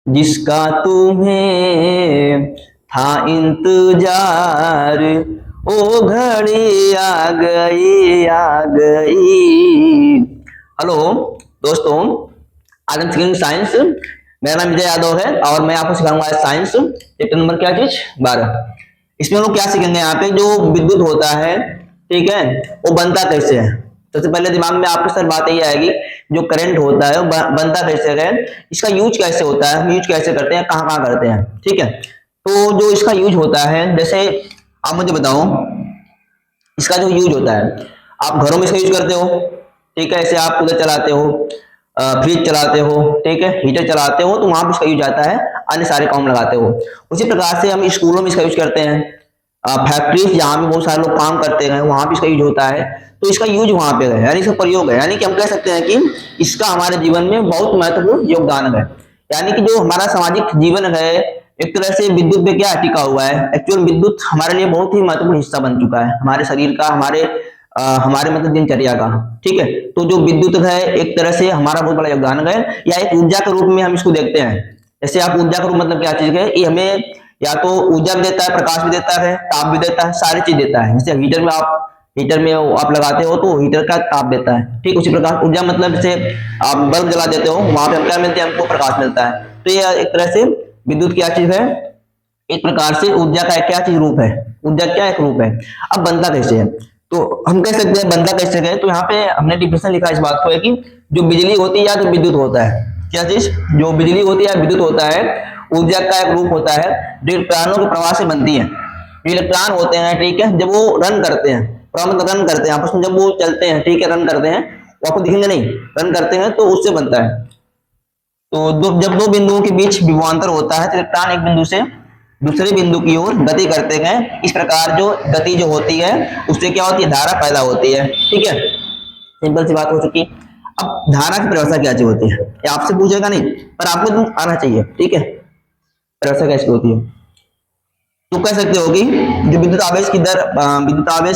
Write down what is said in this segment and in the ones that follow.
जिसका तुम्हें था इंतजार, ओ घड़ी आ गई आ गई। हेलो दोस्तों, आज हम सीखेंगे साइंस। मेरा नाम विजय यादव है और मैं आपको सिखाऊंगा आज साइंस चैप्टर नंबर क्या चीज 12। इसमें हम लोग क्या सीखेंगे, यहाँ पे जो विद्युत होता है, ठीक है, वो बनता कैसे है। सबसे पहले दिमाग में आपके सर बात यही आएगी, जो करंट होता है वो बनता कैसे है, इसका यूज कैसे होता है, हम यूज कैसे करते हैं, कहाँ कहाँ करते हैं, ठीक है। तो जो इसका यूज होता है, जैसे आप मुझे बताओ, इसका जो यूज होता है, आप घरों में इसका यूज करते हो, ठीक है। ऐसे आप कूलर चलाते हो, फ्रिज चलाते हो, ठीक है, हीटर चलाते हो, तो वहां पर इसका यूज आता है, अन्य सारे काम लगाते हो। उसी प्रकार से हम स्कूलों में इसका यूज करते हैं, फैक्ट्रीज जहाँ पे बहुत सारे लोग काम करते हैं वहां भी इसका यूज होता है। तो इसका यूज वहां पे है, यानी इसका प्रयोग है, यानी कि हम कह सकते हैं कि इसका हमारे जीवन में बहुत महत्वपूर्ण योगदान है। यानी कि जो हमारा सामाजिक जीवन है, एक तरह से विद्युत पे क्या टिका हुआ है। एक्चुअल विद्युत हमारे लिए बहुत ही महत्वपूर्ण हिस्सा बन चुका है, हमारे शरीर का, हमारे मतलब दिनचर्या का, ठीक है। तो जो विद्युत है एक तरह से हमारा बहुत बड़ा योगदान है, या एक ऊर्जा के रूप में हम इसको देखते हैं। जैसे आप ऊर्जा का रूप मतलब क्या चीज है, ये हमें या तो ऊर्जा भी देता है, प्रकाश भी देता है, ताप भी देता है, सारी चीज देता है। जैसे हीटर में आप लगाते हो तो हीटर का ताप देता है, ठीक। उसी प्रकार ऊर्जा मतलब जैसे आप बल्ब जला देते हो, वहां पे हम क्या मिलते हैं, हमको प्रकाश मिलता है। तो ये एक तरह से विद्युत क्या चीज है, एक प्रकार से ऊर्जा का क्या चीज रूप है, ऊर्जा क्या एक रूप है। अब बनता कैसे है, तो हम कह सकते हैं बनता कैसे है, तो यहाँ पे हमने डिफिनेशन लिखा इस बात को है कि जो बिजली होती है या तो विद्युत होता है, क्या चीज, जो बिजली होती है या विद्युत होता है, ऊर्जा का एक रूप होता है जो इलेक्ट्रॉनों के प्रवाह से बनती है। जो इलेक्ट्रॉन होते हैं, ठीक है, जब वो रन करते हैं, मतलब रन करते हैं आपस में, जब वो चलते हैं, ठीक है, रन करते हैं, वो आपको दिखेंगे नहीं, रन करते हैं तो उससे बनता है। तो जब दो बिंदुओं के बीच विभवांतर होता है, तो इलेक्ट्रॉन एक बिंदु से दूसरे बिंदु की ओर गति करते हैं। इस प्रकार जो गति जो होती है, उससे क्या होती है, धारा पैदा होती है, ठीक है। सिंपल सी बात हो चुकी। अब धारा की परिभाषा क्या चीज होती है, ये आपसे पूछेगा नहीं, पर आपको तो आना चाहिए, ठीक है। परिभाषा कैसी होती है, तो कह सकते हो कि जो विद्युत आवेश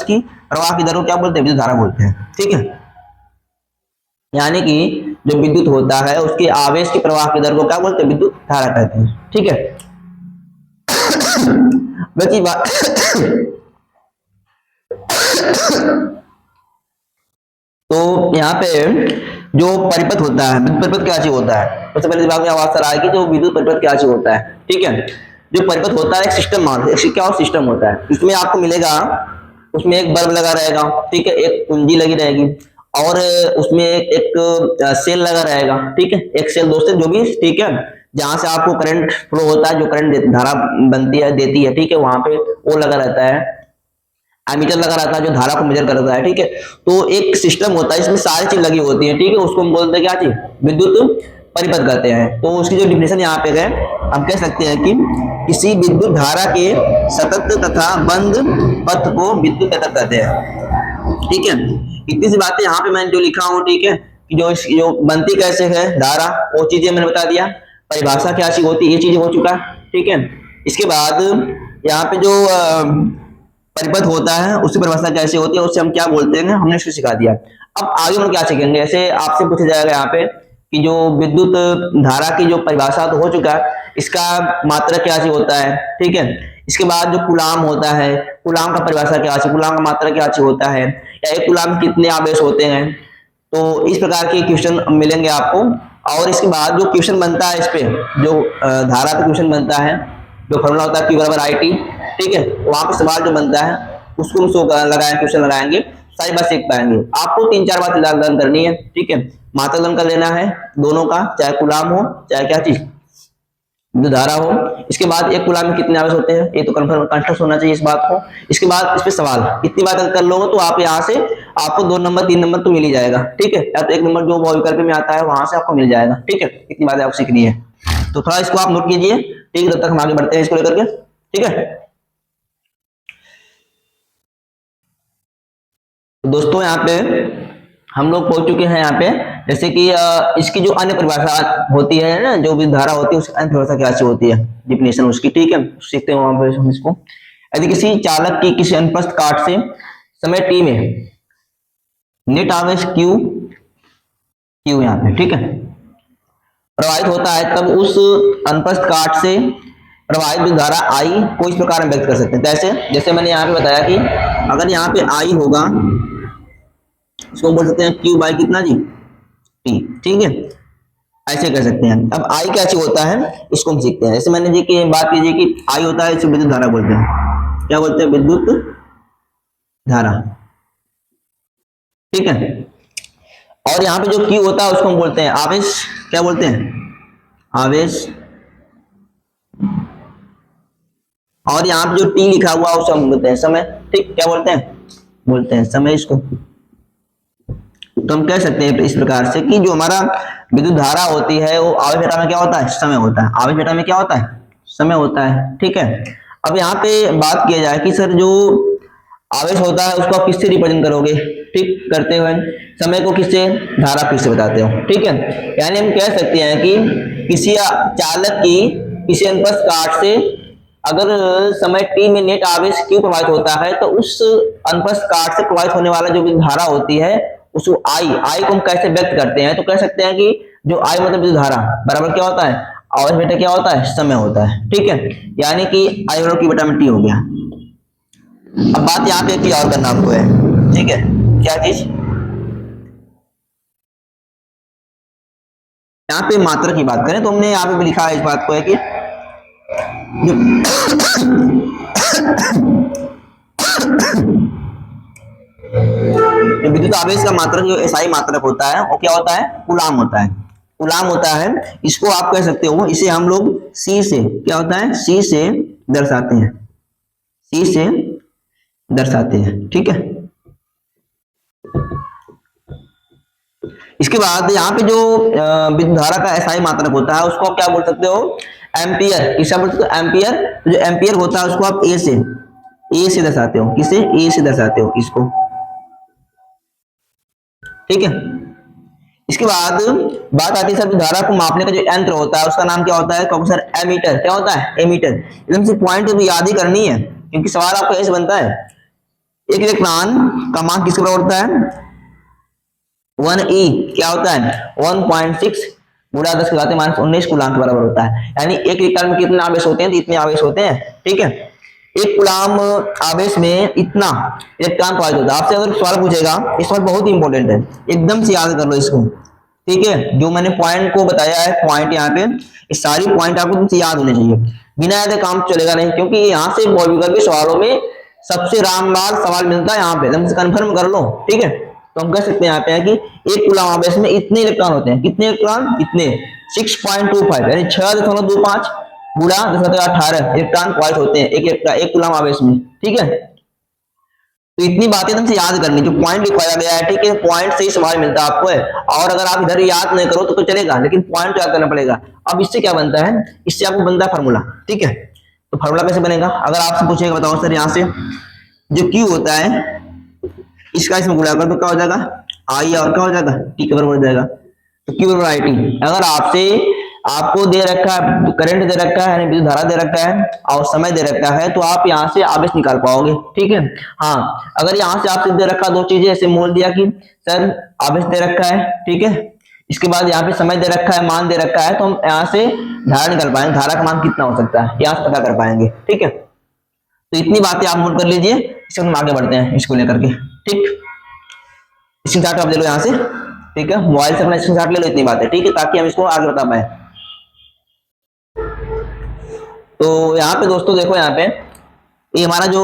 की प्रवाह की दर को क्या बोलते हैं, विद्युत धारा बोलते हैं, ठीक है। यानी कि जो विद्युत होता है उसके आवेश की प्रवाह की दर को क्या बोलते हैं, विद्युत धारा कहते हैं, ठीक है। बची बात तो यहाँ पे जो परिपथ होता है, विद्युत परिपथ क्या चीज होता है, सबसे पहले दिमाग में आवाज आ रहा है कि जो विद्युत परिपथ क्या चीज होता है, ठीक है। जो परिपथ होता है एक सिस्टम मान, क्या सिस्टम होता है, इसमें आपको मिलेगा, उसमें एक बल्ब लगा रहेगा, ठीक है, एक कुंजी लगी रहेगी, और उसमें एक सेल लगा रहेगा, ठीक है, एक सेल दो सेल जो भी, ठीक है, जहां से आपको करंट फ्लो होता है, जो करंट धारा बनती है देती है, ठीक है, वहां पे वो लगा रहता है, एमीटर लगा रहता है जो धारा को मेजर करता है, ठीक है। तो एक सिस्टम होता है, इसमें सारी चीज लगी होती है, ठीक है, उसको हम बोलते हैं क्या चीज, विद्युत परिपथ कहते हैं। तो उसकी जो डिफिनेशन यहाँ पे है, हम कह सकते हैं कि किसी विद्युत धारा के सतत तथा बंद पथ को विद्युत परिपथ कहते हैं, ठीक है। इतनी सी बातें यहाँ पे मैंने जो लिखा हूँ, ठीक है, कि जो बनती कैसे है धारा, वो चीजें मैंने बता दिया, परिभाषा क्या चीज होती है, ये चीजें हो चुका, ठीक है। इसके बाद यहाँ पे जो परिपथ होता है उसकी परिभाषा कैसे होती है, उससे हम क्या बोलते हैं, हमने इसको सिखा दिया। अब आगे हम क्या सीखेंगे, ऐसे आपसे पूछा जाएगा यहाँ पे कि जो विद्युत धारा की जो परिभाषा तो हो चुका है, इसका मात्रा क्या चीज होता है, ठीक है। इसके बाद जो कुलाम होता है, कुलाम का परिभाषा क्या चीज, कुलाम का मात्रा क्या चीज होता है, या एक कुलाम में कितने आवेश होते हैं। तो इस प्रकार के क्वेश्चन मिलेंगे आपको। और इसके बाद जो क्वेश्चन बनता है, इस पे जो धारा पे क्वेश्चन बनता है, जो फॉर्मूला होता है Q बराबर IT, ठीक है, वहां पे सवाल जो बनता है उसको हम लगाएंगे, क्वेश्चन लगाएंगे, सारी बात सीख पाएंगे। आपको 3-4 बात लर्न करनी है, ठीक है। मात्रा लर्न कर लेना है दोनों का, चाहे कुलाम हो चाहे क्या चीज जो धारा हो। इसके बाद एक कुलाम में कितने आवेश होते हैं, ये तो कंफर्म कंठस्थ होना चाहिए इस बात को। इसके बाद इस पे सवाल, इतनी बात कर लोगे तो आप यहाँ से आपको 2 नंबर 3 नंबर तो मिल ही जाएगा, ठीक है, या तो 1 नंबर जो विकल्प में आता है वहां से आपको मिल जाएगा, ठीक है। इतनी बातें आपको सीखनी है, तो थोड़ा इसको आप नोट कीजिए, ठीक है, तब तक हम आगे बढ़ते हैं इसको लेकर के, ठीक है। तो दोस्तों यहाँ पे हम लोग पहुंच चुके हैं यहाँ पे, जैसे कि इसकी जो अन्य परिभाषा होती है ना, जो भी धारा होती है उसकी अन्य परिभाषा क्या सी होती है, डिफिनेशन उसकी, ठीक है, सीखते हैं वहां पे हम इसको। यदि किसी चालक की किसी अनुप्रस्थ काट से समय t में नेट आवेश Q यहाँ पे, ठीक है, प्रवाहित होता है तब उस अनुप्रस्थ काट से प्रवाहित विद्युत धारा आई को इस प्रकार हम व्यक्त कर सकते हैं। कैसे? जैसे मैंने यहाँ पे बताया कि अगर यहाँ पे आई होगा, इसको बोल सकते हैं क्यू बाई कितना जी, टी। ठीक है, ऐसे कर सकते हैं। अब आई कैसे होता है इसको हम सीखते हैं। जैसे मैंने जी की बात कीजिए कि आई होता है, इसे विद्युत धारा बोलते हैं। क्या बोलते हैं? विद्युत धारा। ठीक है, और यहाँ पे जो क्यू होता है उसको हम बोलते हैं आवेश। क्या बोलते हैं? आवेश। और यहाँ पे जो टी लिखा हुआ उसको हम बोलते हैं समय। ठीक, क्या बोलते हैं? बोलते हैं समय इसको। तो हम कह सकते हैं इस प्रकार से कि जो हमारा विद्युत धारा होती है वो आवेश बटा में क्या होता है? समय होता है। आवेश बटा में क्या होता है? समय होता है। ठीक है, अब यहाँ पे बात किया जाए कि सर जो आवेश होता है उसको आप किससे रिप्रेजेंट करोगे? ठीक, करते हुए समय को किससे? धारा किससे बताते हो? ठीक है, यानी हम कह सकते हैं कि किसी चालक की किसी अनुप्रस्थ काट से अगर समय t में नेट आवेश q प्रवाहित होता है तो उस अनुप्रस्थ काट से प्रवाहित होने वाला जो विद्युत धारा होती है उसको I को हम कैसे व्यक्त करते हैं? तो कह सकते हैं कि जो I मतलब विद्युत धारा बराबर क्या होता है? आवेश बटा क्या होता है? समय होता है। ठीक है, यानी कि I बराबर q बटा में t हो गया। अब बात यहाँ पे एक चीज और करना आपको है। ठीक है, क्या चीज? यहाँ पे मात्रा की बात करें तो हमने यहाँ पे लिखा है इस बात को है कि विद्युत आवेश का मात्रक जो एसआई मात्रक होता है वो क्या होता है? कूलाम होता है। कूलाम होता है, इसको आप कह सकते हो, इसे हम लोग सी से क्या होता है? सी से दर्शाते हैं। सी से दर्शाते हैं। ठीक है, इसके बाद यहाँ पे जो विद्युत धारा का एसआई मात्रक होता है उसको आप क्या बोल सकते हो? एम्पियर। किसका बोल सकते हो? एम्पियर। तो जो एम्पियर होता है उसको आप ए से दर्शाते हो। किसे? ए से दर्शाते हो इसको। ठीक है, इसके बाद बात आती है सर धारा को मापने का जो यंत्र होता है उसका नाम क्या होता है? क्योंकि सर एमीटर। क्या होता है? एमीटर। एकदम से पॉइंट भी याद ही करनी है क्योंकि सवाल आपको ऐसे बनता है। एक इलेक्ट्रॉन का मान किसके बराबर होता है? 1e क्या होता है? 1.6 गुणा 10 की घात -19 कूलाम के बराबर होता है। यानी एक इलेक्ट्रॉन में कितने आवेश होते हैं? तो इतने आवेश होते हैं। ठीक है, एक कूलाम आवेश में इतना इलेक्ट्रॉन प्रवाहित होता है। आपसे अगर सवाल पूछेगा, इस सवाल बहुत ही इंपॉर्टेंट है, एकदम से याद कर लो इसको। ठीक है, जो मैंने पॉइंट को बताया है, पॉइंट यहाँ पे, इस सारी पॉइंट आपको तुमसे याद होने चाहिए। बिना याद काम चलेगा नहीं, क्योंकि यहाँ से बॉबीकर के सवालों में सबसे रामबाण सवाल मिलता है यहाँ पे, एकदम से कन्फर्म कर लो। ठीक है, तो हम कह सकते हैं यहाँ पे है कि एक कूलाम आवेश में इतने इलेक्ट्रॉन होते हैं। कितने इलेक्ट्रॉन? इतने 6.25 यानी 6.25 गुणा 1018 इलेक्ट्रॉन प्रवाहित होते हैं एक कूलाम आवेश में। ठीक है, तो इतनी बातें तुमसे याद करनी, जो पॉइंट लिखवाया गया है। ठीक है, पॉइंट से ही सवाल मिलता है आपको है। और अगर आप इधर याद नहीं करो तो चलेगा, लेकिन पॉइंट याद करना पड़ेगा। अब इससे क्या बनता है? इससे आपको बनता है फार्मूला। ठीक है, तो फार्मूला कैसे बनेगा? अगर आपसे पूछेगा बताओ सर, यहाँ से जो Q होता है इसका इसमें गुणा कर तो क्या हो जाएगा? आई और क्या हो जाएगा? टी के बराबर हो जाएगा। तो Q बराबर आई टी। अगर आपको दे रखा है करंट दे रखा है, यानी विद्युत धारा दे रखा है और समय दे रखा है, तो आप यहाँ से आवेश निकाल पाओगे। ठीक है, हाँ, अगर यहाँ से आपसे दे रखा दो चीजें, ऐसे मोल दिया कि सर आवेश दे रखा है, ठीक है, इसके बाद यहाँ पे समय दे रखा है, मान दे रखा है, तो हम यहाँ से धारा निकाल पाएंगे, धारा का मान कितना हो सकता है यहाँ से पता कर पाएंगे। ठीक है, तो इतनी बातें आप नोट कर लीजिए, इससे हम आगे बढ़ते हैं इसको लेकर के। ठीक, स्क्रीनशॉट आप ले लो यहाँ से। ठीक है, मोबाइल से अपना स्क्रीनशॉट ले लो, इतनी बात है। ठीक है, ताकि हम इसको आगे बता पाए। तो यहाँ पे दोस्तों देखो, यहाँ पे ये हमारा जो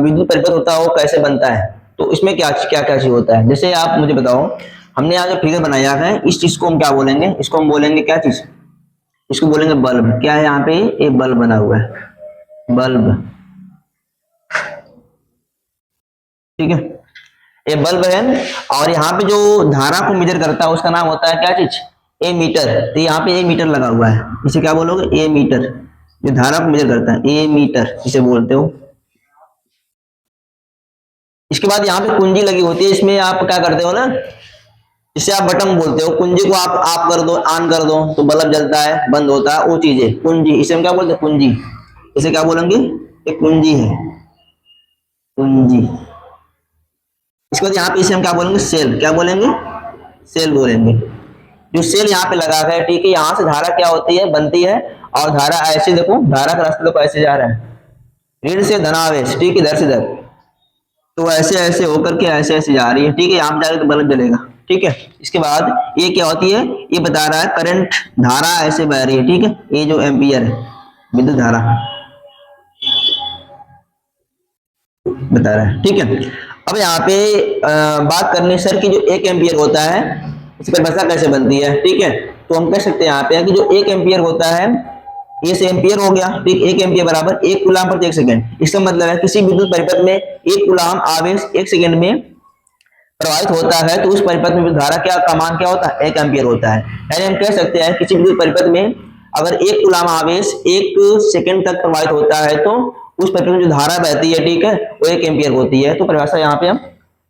विद्युत परिपथ होता है वो कैसे बनता है, तो इसमें क्या क्या क्या चीज होता है। जैसे आप मुझे बताओ, हमने यहाँ जो फिगर बनाया है इस चीज को हम क्या बोलेंगे? इसको हम बोलेंगे क्या चीज? इसको बोलेंगे बल्ब। क्या है यहाँ पे? एक बल्ब बना हुआ है, बल्ब। ठीक है, ये बल्ब है। और यहाँ पे जो धारा को मेजर करता है उसका नाम होता है क्या चीज? ए मीटर। तो यहाँ पे ए मीटर लगा हुआ है, इसे क्या बोलोगे? ए मीटर। जो धारा को मेजर करता है, ए मीटर इसे बोलते हो। इसके बाद यहाँ पे कुंजी लगी होती है, इसमें आप क्या करते हो ना, इसे आप बटन बोलते हो। कुंजी को आप कर दो, ऑन कर दो तो बल्ब जलता है, बंद होता है, वो चीज है कुंजी। इसे हम क्या बोलते हैं? कुंजी। इसे क्या बोलेंगे? एक कुंजी है, कुंजी। इसके बाद यहाँ पे इसे हम क्या बोलेंगे? सेल। क्या बोलेंगे? सेल बोलेंगे। जो सेल यहाँ पे लगा है, ठीक है, यहाँ से धारा क्या होती है, बनती है, और धारा ऐसे देखो, धारा का रास्ता देखो ऐसे जा रहा है, ऋण से धनावेश, ठीक है, इधर से इधर, तो ऐसे ऐसे होकर के ऐसे ऐसे जा रही है, ठीक है, यहाँ पे जाकर तो बल्ब जलेगा, ठीक है। इसके बाद ये क्या होती है, ये बता रहा है करंट, धारा ऐसे बह रही है, ठीक है, ये जो एम्पियर है, विद्युत धारा बता रहा है, ठीक है। अब यहाँ पे बात करनी सर कि जो 1 एम्पियर होता है इसकी परिभाषा कैसे बनती है, ठीक है। तो हम कह सकते हैं यहाँ पे कि जो 1 एम्पियर होता है, ये से एम्पियर हो गया, ठीक, 1 एम्पियर बराबर 1 कूलाम प्रति 1 सेकंड। इसका मतलब है किसी विद्युत परिपथ में 1 कूलाम आवेश 1 सेकंड में प्रवाहित होता है, तो उस परिपथ में धारा क्या का मान क्या होता है, 1 एम्पियर होता है। यानी हम कह सकते हैं किसी विद्युत परिपथ में अगर 1 कूलाम आवेश 1 सेकंड तक प्रवाहित होता है, तो उस परिपथ में जो धारा बहती है, ठीक है, वो 1 एम्पियर होती है। तो परिभाषा यहाँ पे हम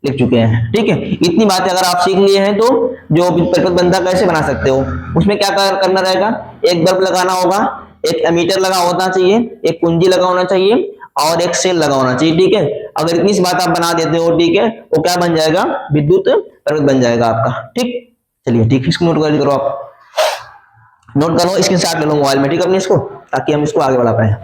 लिख चुके हैं, ठीक है। इतनी बातें अगर आप सीख लिए हैं तो जो परिपथ बनता कैसे बना सकते हो, उसमें क्या करना रहेगा, एक बल्ब लगाना होगा, एक एमीटर लगा होना चाहिए, एक कुंजी लगा होना चाहिए, और एक सेल लगा होना चाहिए, ठीक है। अगर इतनी सी बात आप बना देते हो, ठीक है, वो क्या बन जाएगा, विद्युत परिपथ बन जाएगा आपका, ठीक। चलिए ठीक, इसको नोट कर करो, आप नोट करो, स्क्रीनशॉट ले लो मोबाइल में, ठीक है, अपने इसको, ताकि हम इसको आगे बढ़ा पाए।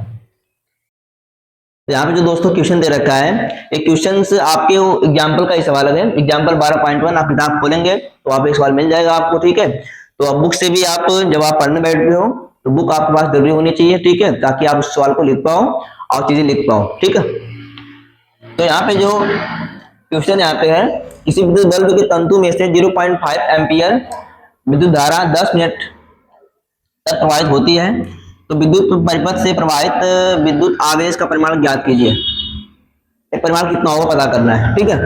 यहाँ पे जो दोस्तों क्वेश्चन दे रखा है, एक क्वेश्चन आपके एग्जाम्पल का ही सवाल है, एग्जाम्पल 12.1, आप किताब खोलेंगे तो आप एक सवाल मिल जाएगा आपको, ठीक है। तो अब बुक से भी आप जब आप पढ़ने बैठते हो तो बुक आपके पास जरूरी होनी चाहिए, ठीक है, ताकि आप उस सवाल को लिख पाओ और चीजें लिख पाओ, ठीक है। तो यहाँ पे जो क्वेश्चन यहाँ पे है, किसी विद्युत बल्ब के तंतु में से 0.5 एम्पियर विद्युत धारा 10 मिनट तक प्रवाहित होती है, तो विद्युत परिपथ से प्रवाहित विद्युत आवेश का परिमाण ज्ञात कीजिए। परिमाण कितना होगा पता करना है, ठीक है।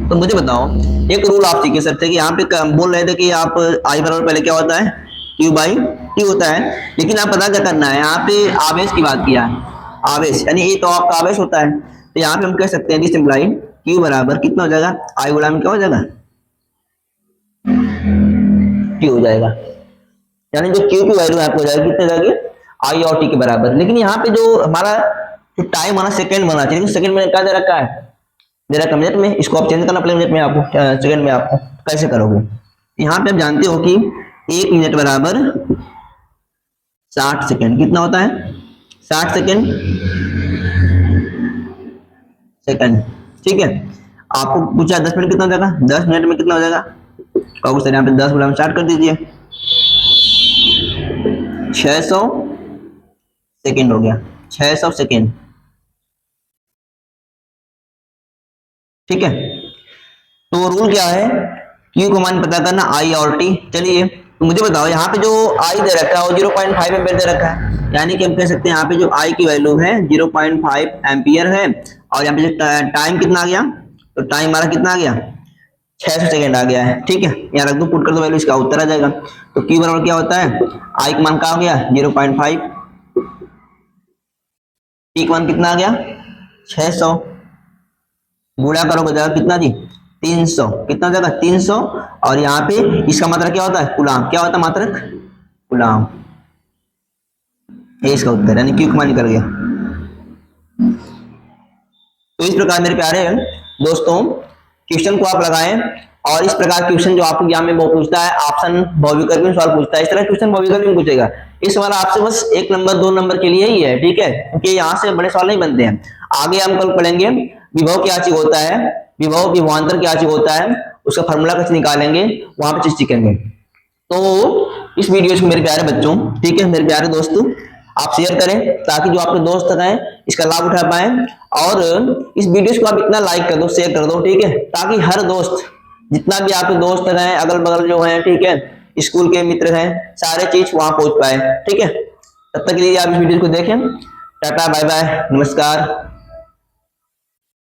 तो मुझे बताओ, एक रूल आप सीखे सकते हैं कि यहाँ पे बोल रहे थे कि आप आई बराबर पहले क्या होता है, Q बाई T होता है, लेकिन आप पता क्या करना है, यहाँ पे आवेश की बात किया है, आवेश यानी ये तो आपका आवेश होता है, तो यहाँ पे हम कह सकते हैं सिंपलाई Q बराबर कितना हो जाएगा, I गुणा में क्या हो जाएगा, T हो जाएगा, यानी जो Q की वैल्यू आपको हो जाएगी कितने जाएगी, I और T के बराबर। लेकिन यहाँ पे जो हमारा जो टाइम बना सेकंड बना चाहिए, सेकंड में क्या दे रखा है, दे रखा मिनट में, इसको आप चेंज करना पड़ेगा मिनट में, आपको सेकंड में आपको कैसे करोगे। यहाँ पे आप जानते हो कि 1 मिनट बराबर 60 सेकंड, कितना होता है 60 सेकंड, ठीक है। आपको पूछा 10 मिनट कितना हो जाएगा, 10 मिनट में कितना हो जाएगा, कहोगे सर यहाँ पे 10 गुणा में 60 कर दीजिए, 600 सेकंड हो गया, 600 सेकंड, ठीक है। तो रूल क्या है, Q को मान पता करना, I और T। चलिए तो मुझे बताओ, यहाँ पे जो I दे रखा है वो 0.5 एम्पियर दे रखा है, यानी कि हम कह सकते हैं यहाँ पे जो I की वैल्यू है 0.5 एम्पियर है, और यहाँ पे जो टाइम कितना आ गया, तो टाइम हमारा कितना आ गया, 600 सेकंड आ गया है, ठीक है। यहाँ रख दो, पुट कर दो वैल्यू, इसका उत्तर आ जाएगा। तो Q बराबर क्या होता है, I का मान क्या हो गया 0.5, T का मान कितना आ गया 600, गुणा करो हो जाएगा कितना जी 300, कितना हो जाएगा 300, और यहाँ पे इसका मात्रक क्या होता है, कूलाम, क्या होता है मात्रक, कूलाम, ये इसका उत्तर, यानी Q का मान निकल गया। तो इस प्रकार मेरे प्यारे दोस्तों क्वेश्चन को आप लगाएं, और इस प्रकार क्वेश्चन जो आपको एग्जाम में वो पूछता है, ऑप्शन बहुविकल्प में सवाल पूछता है, इस तरह क्वेश्चन बहुविकल्प में पूछेगा। इस सवाल आपसे बस 1 नंबर 2 नंबर के लिए ही है, ठीक है, क्योंकि यहाँ से बड़े सवाल नहीं बनते हैं। आगे हम कल पढ़ेंगे विभव क्या चीज होता है, विभव विभवांतर क्या चीज होता है, उसका फॉर्मूला कैसे निकालेंगे, वहां पे चीज सीखेंगे। तो इस वीडियो को मेरे प्यारे बच्चों, ठीक है, मेरे प्यारे दोस्तों, आप शेयर करें ताकि जो आपके दोस्त हैं इसका लाभ उठा पाए, और इस वीडियो को आप इतना लाइक कर दो, शेयर कर दो, ठीक है, ताकि हर दोस्त, जितना भी आपके दोस्त हैं अगल बगल जो हैं, ठीक है, स्कूल के मित्र हैं, सारे चीज वहां पहुंच पाए, ठीक है। तब तक के लिए आप इस वीडियो को देखें, टाटा बाय बाय, नमस्कार।